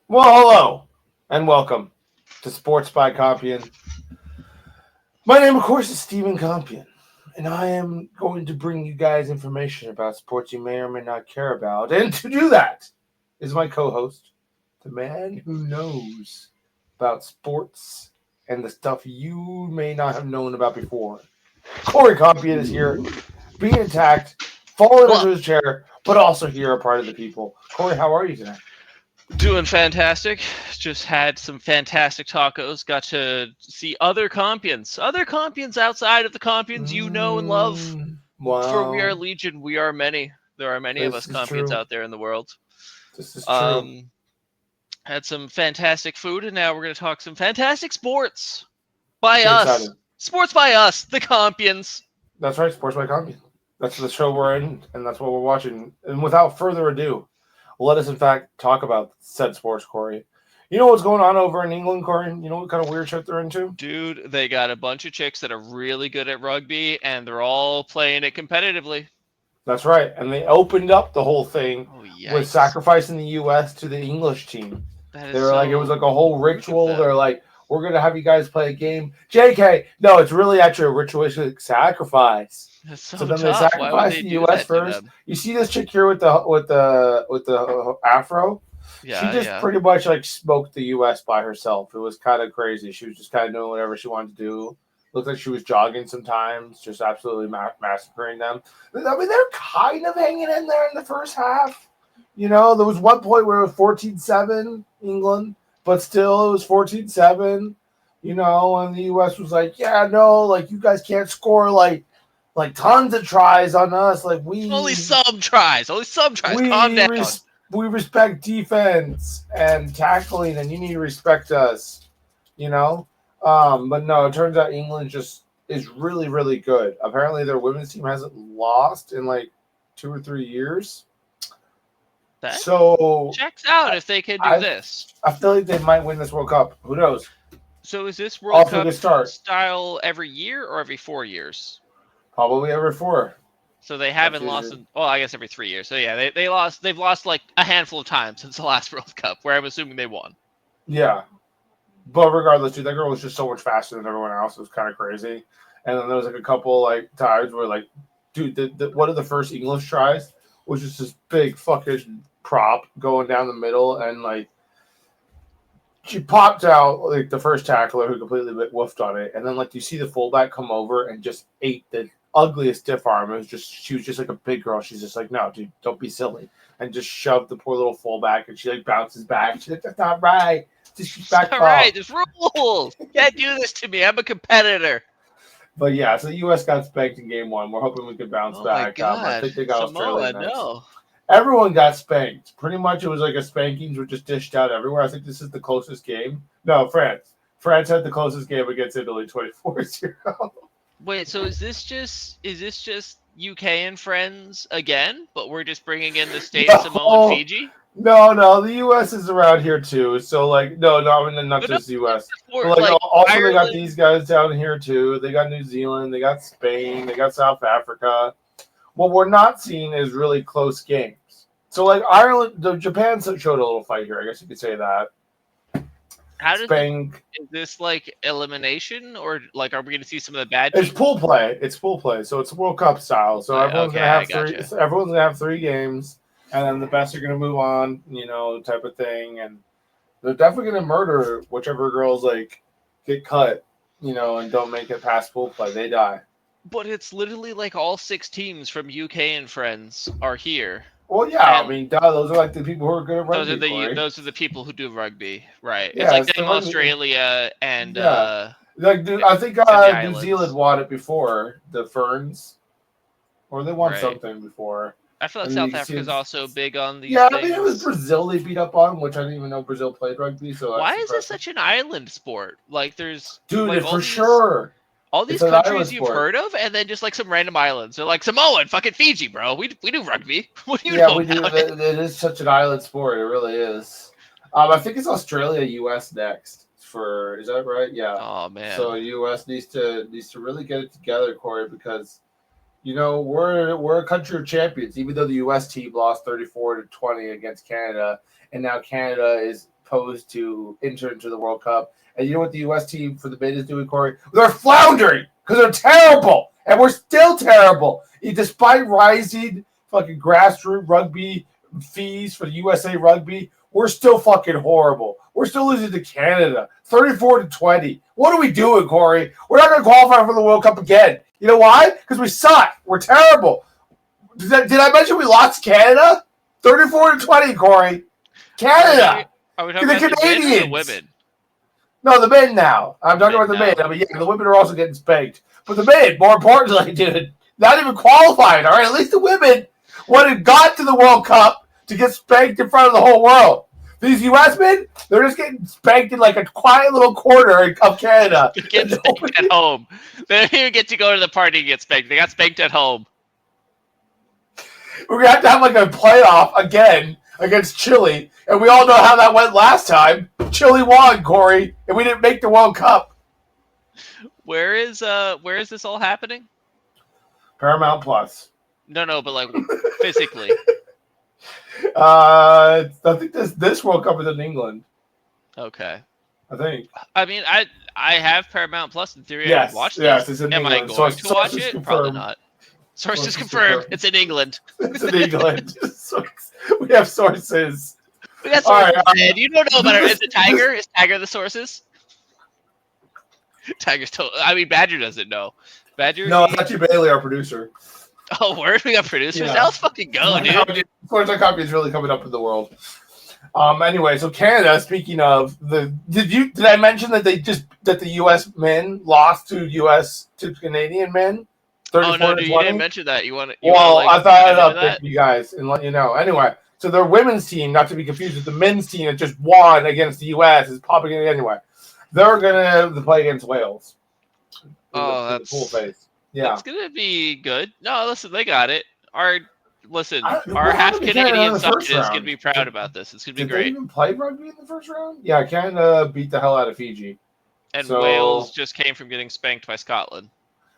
Well, hello and welcome to Sports by Compian. My name, of course, is Stephen Compian, and I am going to bring you guys information about sports you may or may not care about. And to do that is my co host, the man who knows about sports and the stuff you may not have known about before. Corey Compian is here, being attacked, falling Well, into his chair, but also here, a part of the people. Corey, how are you today? doing fantastic. Just had some fantastic tacos. Got to see other Compians outside of the Compians you know and love. For we are Wow, legion, we are many. There are many of us this is Compians true. out there in the world. This is true. Um, had some fantastic food, and now we're going to talk some fantastic sports by Get us. excited. Sports by us, the Compians. That's right, Sports by Comedy. That's the show we're in, and that's what we're watching. And without further ado, let us, in fact, talk about said sports, Corey. You know what's going on over in England, Corey? You know what kind of weird shit they're into? Dude, they got a bunch of chicks that are really good at rugby, and they're all playing it competitively. That's right. And they opened up the whole thing Oh, with yikes. sacrificing the U.S. to the English team. That They is were like, it was so like a whole rude of ritual. They're them. like, we're going to have you guys play a game. JK, no, it's really actually a ritualistic sacrifice. That's So so then they tough. Why would sacrificed they the do U.S. that to first. them? You see this chick here with the afro. She Yeah, just yeah. pretty much like smoked the U.S. by herself. It was kind of crazy. She was just kind of doing whatever she wanted to do. Looked like she was jogging sometimes, just absolutely massacring them. I mean, they're kind of hanging in there in the first half. You know, there was one point where it was 14-7 England, but still it was 14-7. You know, and the U.S. was like, yeah, no, like you guys can't score like tons of tries on us. Like Only some tries. Only some tries. Calm we down. res- we respect defense and tackling, and you need to respect us. You know, but no, it turns out England just is really really good. Apparently, their women's team hasn't lost in like 2 or 3 years. That So checks out I if they can do I, this. I feel like they might win this World Cup. Who knows? So is this World Off to a Cup good start. style every year or every 4 years? Probably every four. So they That's haven't lost usually in, well, I guess every 3 years. So yeah, they've lost like a handful of times since the last World Cup, where I'm assuming they won. yeah. But regardless, dude, that girl was just so much faster than everyone else. It was kind of crazy. And then there was like a couple like times where like, dude, one of the first English tries was just this big fucking prop going down the middle, and like she popped out like the first tackler who completely woofed on it, and then like you see the fullback come over and just ate the ugliest stiff arm. It was just she was just like a big girl. She's just like, no, dude, don't be silly, and just shoved the poor little fullback, and she like bounces back. She's like, that's not right. Just back All right, off. there's rules. You can't do this to me. I'm a competitor. But yeah, so the U.S. got spanked in game one. We're hoping we can bounce Oh my back. I God, think they got Australia Samoa, next. no. Everyone got spanked. Pretty much, it was like a spankings were just dished out everywhere. I think this is the closest game. No, France. France had the closest game against Italy, 24-0. Wait, so is this just UK and friends again? But we're just bringing in the states Samoa and No, Fiji. no. The U.S. is around here too. So like, no. I mean, not But no, just the U.S. But before, like, like also they got Ireland. these guys down here too. They got New Zealand. They got Spain. They got South Africa. What we're not seeing is really close games. So like Ireland, Japan showed a little fight here. I guess you could say that. How does this? Spain, Is this like elimination, or like are we going to see some of the bad it's teams? pool play. It's pool play. So it's World Cup style. So everyone's Okay, gonna I have three. gotcha. Everyone's gonna have 3 games, and then the best are gonna move on. You know, type of thing. And they're definitely gonna murder whichever girls like get cut. You know, and don't make it past pool play. They die. But it's literally like all six teams from UK and friends are here, Well, yeah. I and mean, duh, those are like the people who are good at those are rugby, the Corey. those are the people who do rugby, right? It's Yeah, like it's the them, rugby. Australia, and Yeah, like dude, I think and the New Zealand islands, won it before the Ferns, or they won right? something before. I feel like And you South can see, Africa's also big on these yeah, I mean it was things. Brazil they beat up on, which I didn't even know Brazil played rugby, so Why that's is this impressive. such an island sport? Like there's Dude, like it, for sure, all it's these an island countries you've sport. heard of, and then just like some random islands. They're like Samoa and fucking Fiji, bro. We do rugby. What do you Yeah, know we do. about it? It is such an island sport. It really is. I think it's Australia, U.S. next. For is that right? Yeah. Oh So man. U.S. needs to really get it together, Corey, because you know we're a country of champions. Even though the U.S. team lost 34-20 against Canada, and now Canada is posed to enter into the World Cup. And you know what the U.S. team for the men is doing, Corey? They're floundering because they're terrible, and we're still terrible. Despite rising fucking grassroots rugby fees for the USA Rugby, we're still fucking horrible. We're still losing to Canada, 34-20. What are we doing, Corey? We're not going to qualify for the World Cup again. You know why? Because we suck. We're terrible. Did I mention we lost to Canada? 34-20, Corey. Canada. Are we talking the about Canadians. The men or the women? No, the men now. I'm talking about the men. I mean, yeah, the women are also getting spanked. But the men, more importantly, dude, not even qualified, all right? At least the women would have got to the World Cup to get spanked in front of the whole world. These U.S. men, they're just getting spanked in like a quiet little corner of Canada. Get spanked at home. They don't even get to go to the party and get spanked. They got spanked at home. We're going to have to have like a playoff again against Chile. And we all know how that went last time. Chile won, Corey, and we didn't make the World Cup. Where is this all happening? Paramount Plus. No, but like physically. I think this World Cup is in England. Okay. I think. I mean, I have Paramount Plus in theory. Yes, I'd watch yes, this. it's in Am England. I going to watch it? Confirmed. Probably not. Sources confirmed. It's in England. It's in England. We have sources. We got sources. Right, you don't know about it. Is it Tiger? Is Tiger the sources? Tiger's total. I mean, Badger doesn't know. Badger. No, it's actually Bailey, our producer. Oh, word! We got producers. Yeah. Now let's fucking go, dude. By Compian is really coming up in the world. Anyway, so Canada. Speaking of did I mention that the U.S. men lost to Canadian men? Oh no, dude, you didn't mention that. I thought I'd update you guys and let you know. Anyway, so their women's team, not to be confused with the men's team that just won against the U.S., is popping in anyway. They're gonna play against Wales. Oh, that's full face. Yeah, it's gonna be good. No, listen, they got it. Our What half happened to Canada in Canadian the side first is round? gonna be proud about this. It's gonna be Did great. they even play rugby in the first round? Yeah, Canada beat the hell out of Fiji. And Wales just came from getting spanked by Scotland.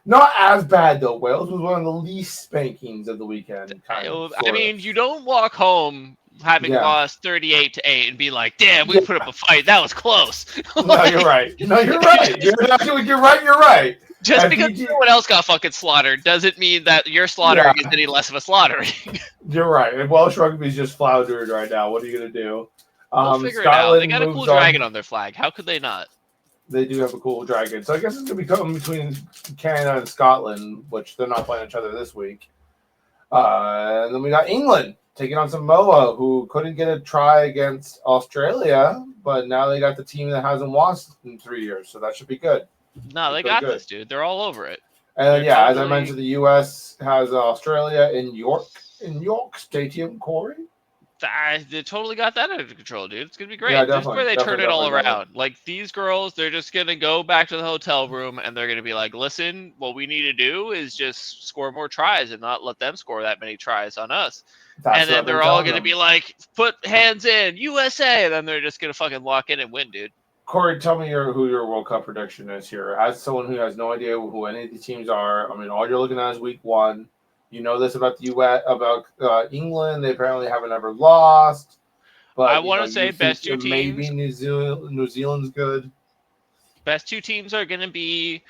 Not as bad though. Wales was one of the least spankings of the weekend. I mean, you don't walk home having lost 38-8 and be like, "Damn, we put up a fight. That was close." No, you're right. No, you're right. You're right. Just and because someone else got fucking slaughtered doesn't mean that your slaughtering is any less of a slaughtering. You're right. And Welsh rugby's just floundering right now. What are you gonna do? We'll figure it out. They got a cool dragon on their flag. How could they not? They do have a cool dragon. So I guess it's going to be coming between Canada and Scotland, which they're not playing each other this week. And then we got England taking on Samoa, who couldn't get a try against Australia, but now they got the team that hasn't lost in 3 years, so that should be good. No, they got this, dude. They're all over it. And then, as I mentioned, the U.S. has Australia in York Stadium, Corey. They totally got that under control, dude. It's gonna be great. Yeah, this is where they turn it all around. Like these girls, they're just gonna go back to the hotel room and they're gonna be like, "Listen, what we need to do is just score more tries and not let them score that many tries on us." And then they're all gonna be like, "Put hands in, USA!" And then they're just gonna fucking lock in and win, dude. Corey, tell me who your World Cup prediction is here. As someone who has no idea who any of the teams are, I mean, all you're looking at is week one. You know this about the U.S. about England. They apparently haven't ever lost. But I want to say best two teams. Maybe New Zealand's good. Best two teams are going to be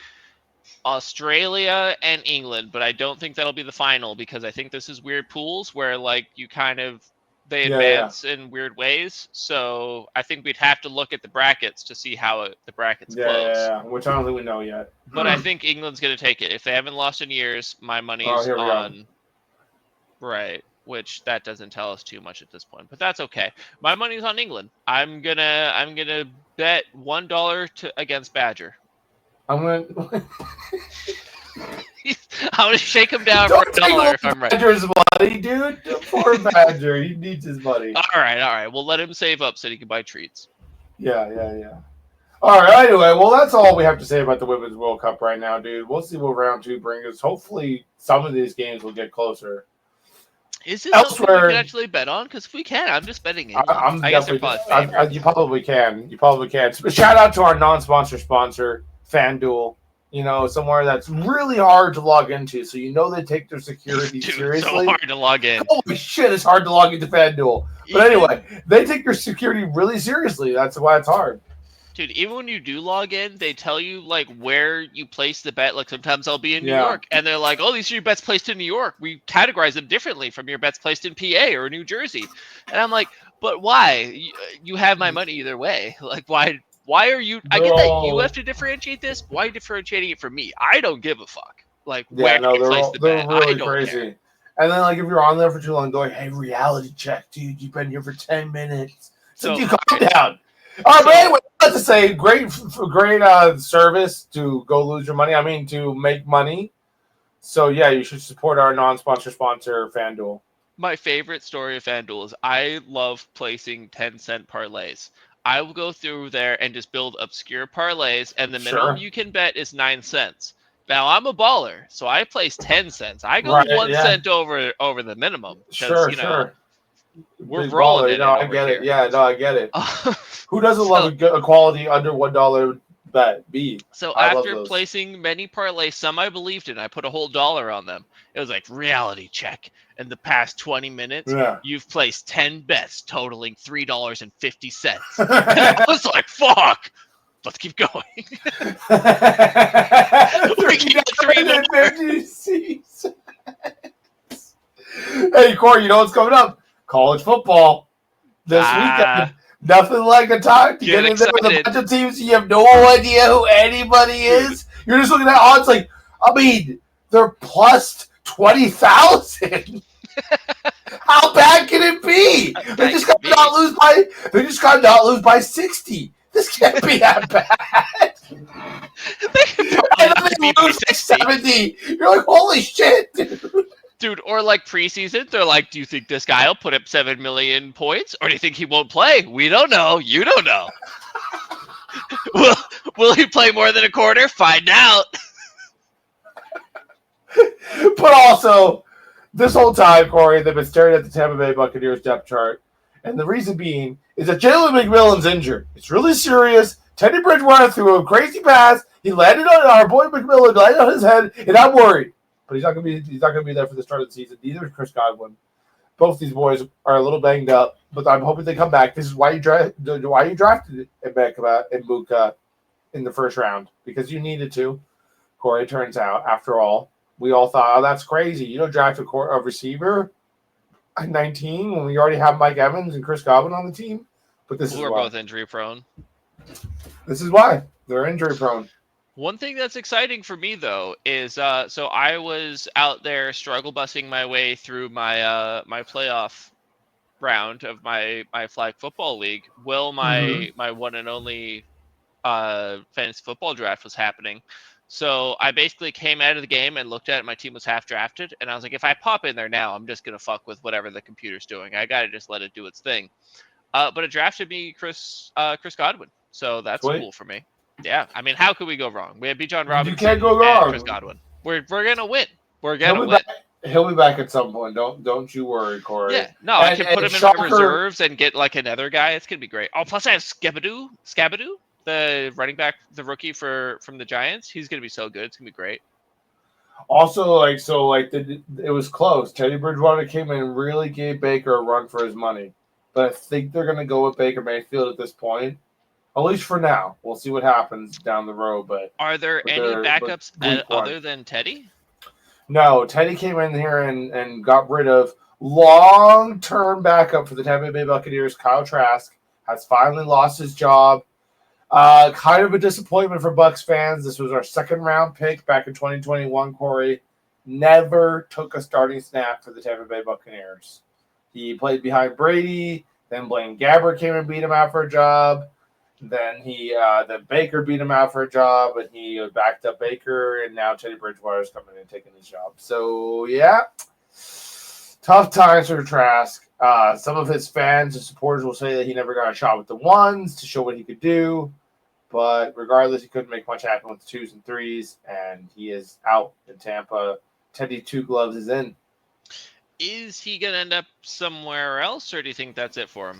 Australia and England, but I don't think that'll be the final because I think this is weird pools where like you kind of they advance in weird ways. So I think we'd have to look at the brackets to see how the brackets close. Yeah, which I don't think we know yet. But I think England's going to take it. If they haven't lost in years, my money's on. Right, which that doesn't tell us too much at this point, but that's okay. My money's on England. I'm gonna bet $1 against Badger. I'm gonna shake him down for $1 if I'm right. Badger's money, dude. Poor Badger. He needs his money. All right. We'll let him save up so he can buy treats. Yeah. All right. Anyway, well, that's all we have to say about the Women's World Cup right now, dude. We'll see what round two brings us. Hopefully, some of these games will get closer. Is this something we can actually bet on? Because if we can, I'm just betting it. I guess they're probably favorites. You probably can. But shout out to our non-sponsor sponsor, FanDuel. somewhere that's really hard to log into. So they take their security Dude, seriously. so hard to log in. Holy shit, it's hard to log into FanDuel. But anyway, they take their security really seriously. That's why it's hard. Dude, even when you do log in, they tell you like where you place the bet. Like sometimes I'll be in New York, and they're like, "Oh, these are your bets placed in New York. We categorize them differently from your bets placed in PA or New Jersey." And I'm like, "But why? You have my money either way. Like, why? Why are you? I get that you have to differentiate this. Why are you differentiating it from me? I don't give a fuck. Like, where you place the bet, really I don't crazy. care." And then, like, if you're on there for too long, going, "Hey, reality check, dude. You've been here for 10 minutes. So you calm down." All right, but anyway, let's just say great service to go lose your money. I mean, to make money. So yeah, you should support our non-sponsor sponsor, FanDuel. My favorite story of FanDuel is I love placing 10-cent parlays. I will go through there and just build obscure parlays, and the minimum you can bet is 9 cents. Now I'm a baller, so I place 10 cents. I go 1 cent over the minimum. Sure. We're rolling in it. I get it. Yeah, no, I get it. Who doesn't love a quality under $1 bet? B. So after placing many parlays, some I believed in, I put a whole dollar on them. It was like reality check. In the past 20 minutes, you've placed 10 bets totaling $3.50. And I was like, fuck. Let's keep going. We keep 350 cents. Hey, Corey, you know what's coming up? College football this weekend. Nothing like a time to get in there with a bunch of teams. You have no idea who anybody is. You're just looking at odds like, I mean, they're plus 20,000. How bad can it be? They just got to not lose by 60. This can't be that bad. They lose by 70. You're like, holy shit, dude. Dude, or like preseason, they're like, do you think this guy will put up 7 million points? Or do you think he won't play? We don't know. You don't know. Will he play more than a quarter? Find out. But also, this whole time, Corey, they've been staring at the Tampa Bay Buccaneers depth chart. And the reason being is that Jalen McMillan's injured. It's really serious. Teddy Bridgewater threw a crazy pass. He landed on our boy McMillan, landed on his head, and I'm worried. But he's not gonna be there for the start of the season. Neither is Chris Godwin. Both these boys are a little banged up, but I'm hoping they come back. This is why you drafted Mbuka in the first round, because you needed to. Corey, it turns out, after all, we all thought, oh, that's crazy. You don't draft a receiver at 19 when we already have Mike Evans and Chris Godwin on the team. But we're both injury prone. This is why they're injury prone. One thing that's exciting for me, though, is so I was out there struggle busing my way through my my playoff round of my flag football league. My one and only fantasy football draft was happening. So I basically came out of the game and looked at it. My team was half drafted. And I was like, if I pop in there now, I'm just going to fuck with whatever the computer's doing. I got to just let it do its thing. But it drafted me Chris Godwin. So that's cool for me. Yeah, I mean, how could we go wrong? We have Bijan Robinson. You can't go wrong. And Chris Godwin. We're gonna win. We're gonna win. He'll be back at some point. Don't you worry, Corey. Yeah, no, I can put him in my reserves and get like another guy. It's gonna be great. Oh, plus I have Scabadoo, the running back, the rookie from the Giants. He's gonna be so good. It's gonna be great. Also, it was close. Teddy Bridgewater came in and really gave Baker a run for his money, but I think they're gonna go with Baker Mayfield at this point. At least for now. We'll see what happens down the road. But are there any backups other than Teddy? No, Teddy came in here and got rid of long-term backup for the Tampa Bay Buccaneers. Kyle Trask has finally lost his job. Kind of a disappointment for Bucs fans. This was our second-round pick back in 2021, Corey. Never took a starting snap for the Tampa Bay Buccaneers. He played behind Brady. Then Blaine Gabbert came and beat him out for a job. Then then Baker beat him out for a job, and he backed up Baker, and now Teddy Bridgewater is coming in and taking his job. So, yeah, tough times for Trask. Some of his fans and supporters will say that he never got a shot with the ones to show what he could do. But regardless, he couldn't make much happen with the 2s and 3s, and he is out in Tampa. Teddy Two Gloves is in. Is he going to end up somewhere else, or do you think that's it for him?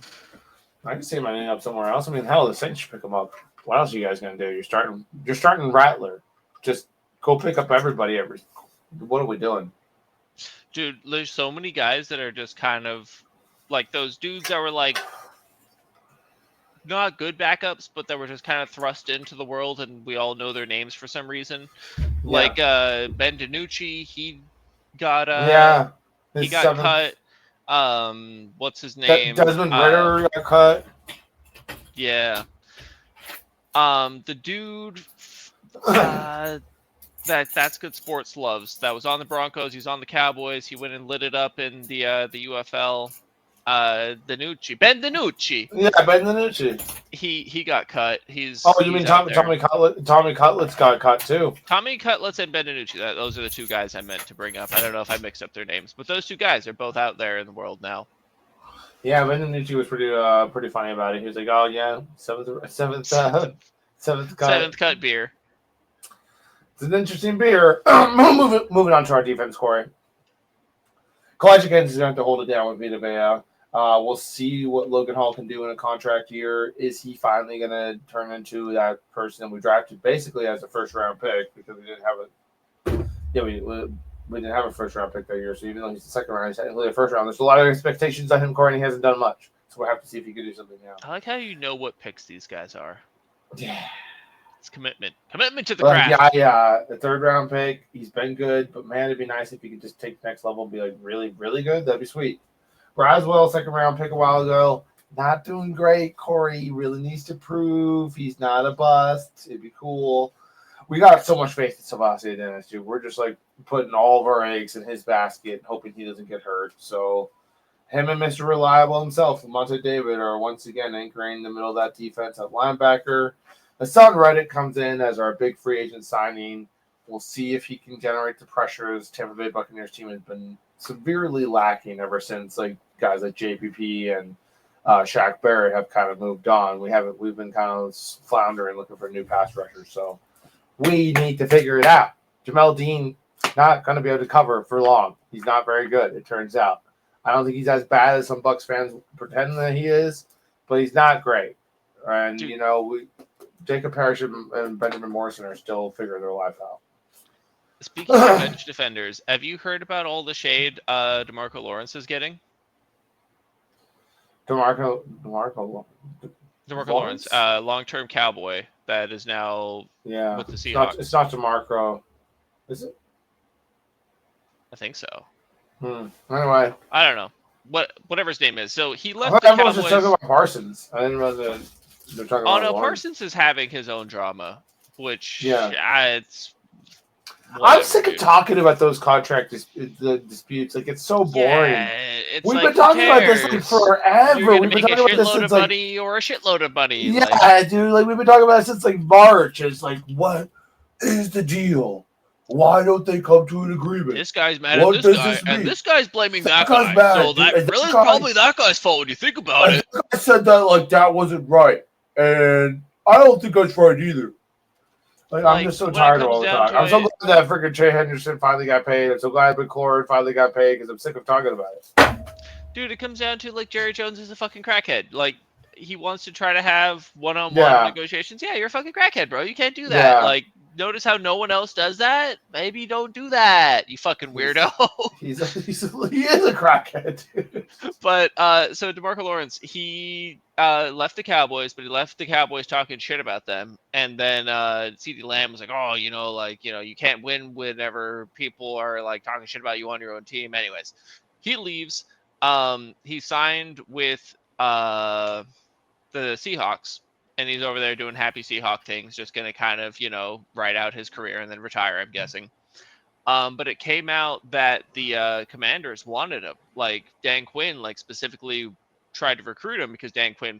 I can see him ending up somewhere else. I mean, hell, the Saints should pick him up. What else are you guys going to do? You're starting Rattler. just go pick up everybody. What are we doing? Dude, there's so many guys that are just kind of like those dudes that were like not good backups, but that were just kind of thrust into the world, and we all know their names for some reason. Yeah, Like Ben DiNucci, got yeah. he His got seventh. cut. What's his name? Desmond Ritter got cut. Yeah. The dude that's good sports loves. That was on the Broncos, he's on the Cowboys, he went and lit it up in the UFL. Ben DiNucci. Yeah, Ben DiNucci. He got cut. Oh, you He's mean out there. Tommy Cutlets got cut too. Tommy Cutlets and Ben DiNucci. Those are the two guys I meant to bring up. I don't know if I mixed up their names, but those two guys are both out there in the world now. Yeah, Ben DiNucci was pretty funny about it. He was like, "Oh yeah, seventh cut beer." It's an interesting beer." Moving on to our defense, Corey. Kalijah Kansas is going to have to hold it down with Vita Vea. We'll see what Logan Hall can do in a contract year. Is he finally going to turn into that person that we drafted basically as a first-round pick because we didn't have we didn't have a first-round pick that year. So even though he's the second round, he's technically a first round. There's a lot of expectations on him, Corey, and he hasn't done much. So we'll have to see if he can do something now. I like how you know what picks these guys are. Yeah. It's commitment to the craft. Yeah, the third-round pick. He's been good, but man, it'd be nice if he could just take the next level and be like really, really good. That'd be sweet. Braswell, second-round pick a while ago. Not doing great, Corey. He really needs to prove he's not a bust. It'd be cool. We got so much faith in Sebastian Dennis, dude. We're just like putting all of our eggs in his basket, hoping he doesn't get hurt. So him and Mr. Reliable himself, Lamonte David, are once again anchoring the middle of that defense at linebacker. Hassan Reddick comes in as our big free agent signing. We'll see if he can generate the pressures. Tampa Bay Buccaneers team has been severely lacking ever since like guys like JPP and Shaq Barrett have kind of moved on. We've been kind of floundering looking for new pass rushers. So we need to figure it out. Jamel Dean not going to be able to cover for long. He's not very good, it turns out. I don't think he's as bad as some Bucs fans pretend that he is, but he's not great. And, Jacob Parrish and Benjamin Morrison are still figuring their life out. Speaking of edge defenders, have you heard about all the shade DeMarco Lawrence is getting? DeMarco Lawrence, long-term Cowboy that is now with the Seahawks. It's not DeMarco. Is it? I think so. Anyway. I don't know. Whatever his name is. So he left the Cowboys. Cowboys. Just talking about Parsons. I didn't realize they're talking about no, Lawrence. Parsons is having his own drama, which it's. I'm sick of talking about those contract disputes. Like, it's so boring. Yeah, We've been talking about this like forever. We've been talking about this since money or a shitload of money. Yeah, dude. Like, we've been talking about it since like March. It's like, what is the deal? Why don't they come to an agreement? This guy's mad at this guy, and this guy's blaming that guy. So that really is probably that guy's fault when you think about it. I said that like that wasn't right, and I don't think that's right either. Like, I'm just so tired of all the time. I'm so glad that freaking Trey Henderson finally got paid. I'm so glad McLaurin finally got paid because I'm sick of talking about it. Dude, it comes down to like Jerry Jones is a fucking crackhead. Like, he wants to try to have one-on-one negotiations. Yeah, you're a fucking crackhead, bro. You can't do that. Yeah. Like, notice how no one else does that? Maybe don't do that, you fucking weirdo. He is a crackhead, dude. But so DeMarco Lawrence, he left the Cowboys, but he left the Cowboys talking shit about them. And then CeeDee Lamb was like, "Oh, you can't win whenever people are like talking shit about you on your own team." Anyways, he leaves. He signed with the Seahawks. And he's over there doing happy Seahawk things, just going to kind of, ride out his career and then retire, I'm guessing. But it came out that the Commanders wanted him. Like, Dan Quinn, specifically tried to recruit him because Dan Quinn,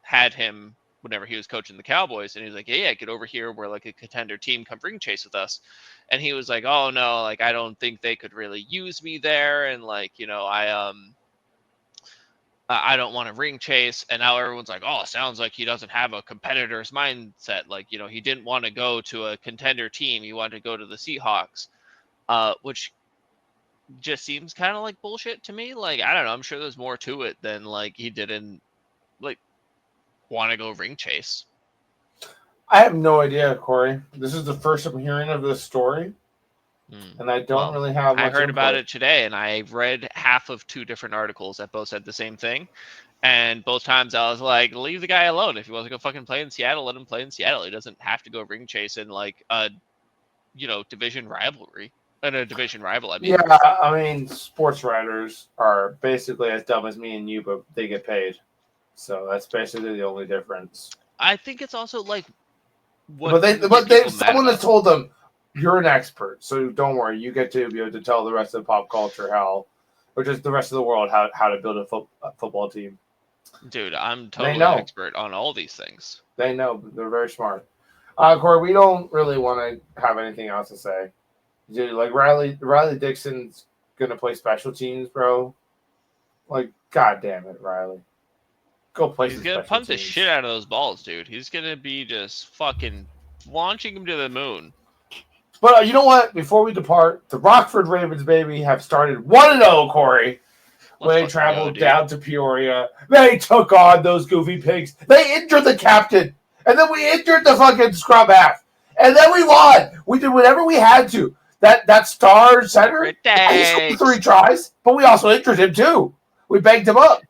had him whenever he was coaching the Cowboys. And he was like, yeah, get over here. We're like a contender team. Come ring chase with us. And he was like, oh, no, I don't think they could really use me there. And, I don't want to ring chase. And now everyone's like, oh, sounds like he doesn't have a competitor's mindset. He didn't want to go to a contender team. He wanted to go to the Seahawks, which just seems kind of like bullshit to me. I don't know. I'm sure there's more to it than he didn't want to go ring chase. I have no idea, Corey. This is the first I'm hearing of this story, and I don't really have much I heard input. about it today, and I read half of 2 different articles that both said the same thing. And both times I was like, leave the guy alone. If he wants to go fucking play in Seattle, let him play in Seattle. He doesn't have to go ring chasing like a, division rivalry. And a division rival, I mean. Yeah, I mean, sports writers are basically as dumb as me and you, but they get paid. So that's basically the only difference. I think it's also like But someone has told them, you're an expert, so don't worry, you get to be able to tell the rest of pop culture or just the rest of the world how to build a football team. Dude, I'm totally an expert on all these things. They know, they're very smart. Corey, we don't really want to have anything else to say. Dude, like Riley Dixon's gonna play special teams, bro. Like, god damn it, Riley. Go play. He's gonna punt the shit out of those balls, dude. He's gonna be just fucking launching him to the moon. But you know what? Before we depart, the Rockford Ravens, baby, have started 1-0, Corey. When they traveled down to Peoria, they took on those goofy pigs. They injured the captain, and then we injured the fucking scrum half, and then we won. We did whatever we had to. That star center, he scored 3 tries, but we also injured him too. We banged him up.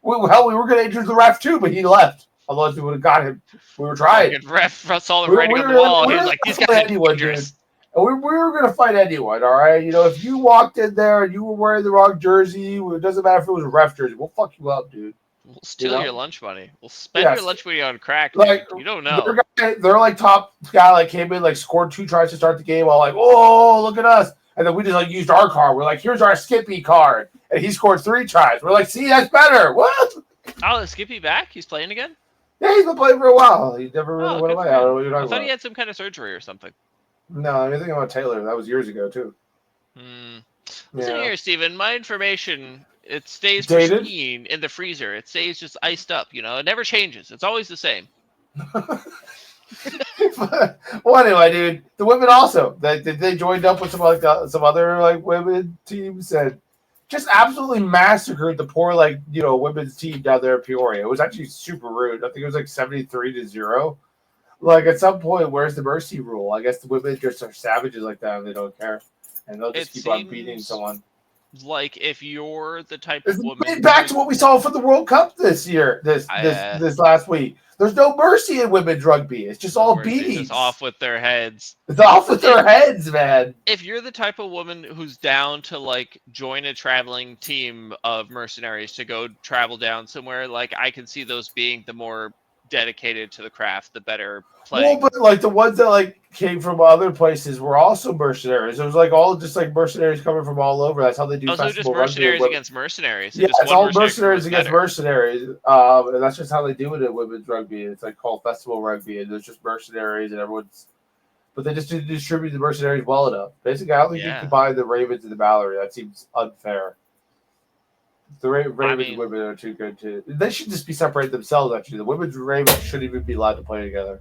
We were going to injure the ref too, but he left. Otherwise, we would have got him. We were trying. The ref saw the writing on the wall. He was like, "These guys are dangerous." And we were going to fight anyone, all right? You know, if you walked in there and you were wearing the wrong jersey, it doesn't matter if it was a ref jersey. We'll fuck you up, dude. We'll steal your lunch money. We'll spend your lunch money on crack. Like, you don't know. They're like top guy, like came in, like scored 2 tries to start the game. All like, oh, look at us. And then we just like used our card. We're like, here's our Skippy card. And he scored 3 tries. We're like, see, that's better. What? Oh, is Skippy back? He's playing again? Yeah, he's been playing for a while. He never really went away. I thought he had some kind of surgery or something. No, anything about Taylor. That was years ago, too. Listen here, Steven. My information, it stays pristine in the freezer. It stays just iced up, you know? It never changes. It's always the same. Well, anyway, dude, the women also they joined up with some other like women teams and just absolutely massacred the poor women's team down there in Peoria. It was actually super rude. I think it was like 73-0. Like at some point, where's the mercy rule? I guess the women just are savages like that and they don't care, and they'll just keep on beating someone. Like if you're the type of woman, back to what we saw for the World Cup this year, this last week. There's no mercy in women's rugby. It's just all beatings. It's off with their heads. It's off with their heads, man. If you're the type of woman who's down to like join a traveling team of mercenaries to go travel down somewhere, like I can see those being the more dedicated to the craft, the better playing. Well, but like the ones that like came from other places were also mercenaries. It was like all just like mercenaries coming from all over. That's how they do. Also, just mercenaries against mercenaries. Yeah, it's all mercenaries against mercenaries. And that's just how they do it in women's rugby. It's like called festival rugby, and there's just mercenaries, and everyone's. But they just distribute the mercenaries well enough. Basically, I don't think you combine the Ravens and the Mallory. That seems unfair. The Ravens women are too good too. They should just be separated themselves. Actually, the women's Ravens shouldn't even be allowed to play together.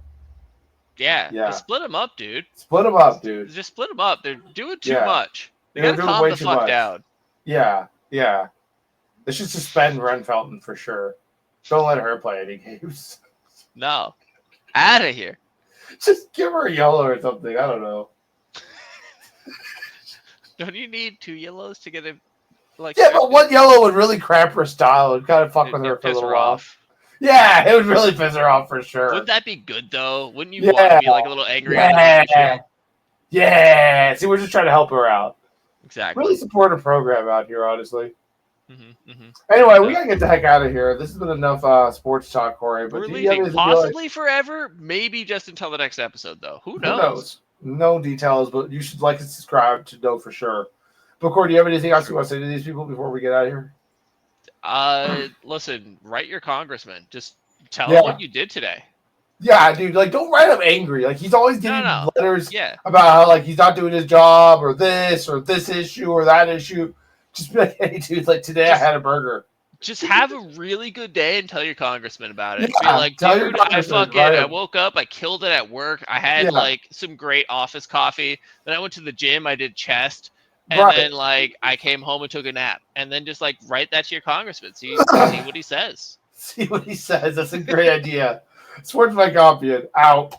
Yeah. Just split them up, dude. Split them up, dude. Just split them up. They're doing too much. They gotta calm the fuck down. Yeah. They should suspend Ren Felton for sure. Don't let her play any games. No. Out of here. Just give her a yellow or something. I don't know. Don't you need 2 yellows to get a but 1 yellow would really cramp her style and kind of fuck with her for a little while. Yeah, it would really piss her off for sure. Would that be good though? Wouldn't you want to be like a little angry? Yeah. See, we're just trying to help her out. Exactly. Really support her program out here, honestly. Anyway, we gotta get the heck out of here. This has been enough sports talk, Corey. But we're leaving possibly forever, maybe just until the next episode, though. Who knows? No details, but you should like and subscribe to know for sure. But Corey, do you have anything else you want to say to these people before we get out of here? Listen, write your congressman. Just tell him what you did today. Yeah, dude. Like, don't write him angry. Like, he's always getting letters about how like he's not doing his job or this issue or that issue. Just be like, hey, dude. Like today, I had a burger. Just have a really good day and tell your congressman about it. Yeah, be like, dude, I woke up, I killed it at work. I had like some great office coffee. Then I went to the gym. I did chest. And then, like, I came home and took a nap. And then just, like, write that to your congressman. See what he says. See what he says. That's a great idea. Sports by Compian. Out.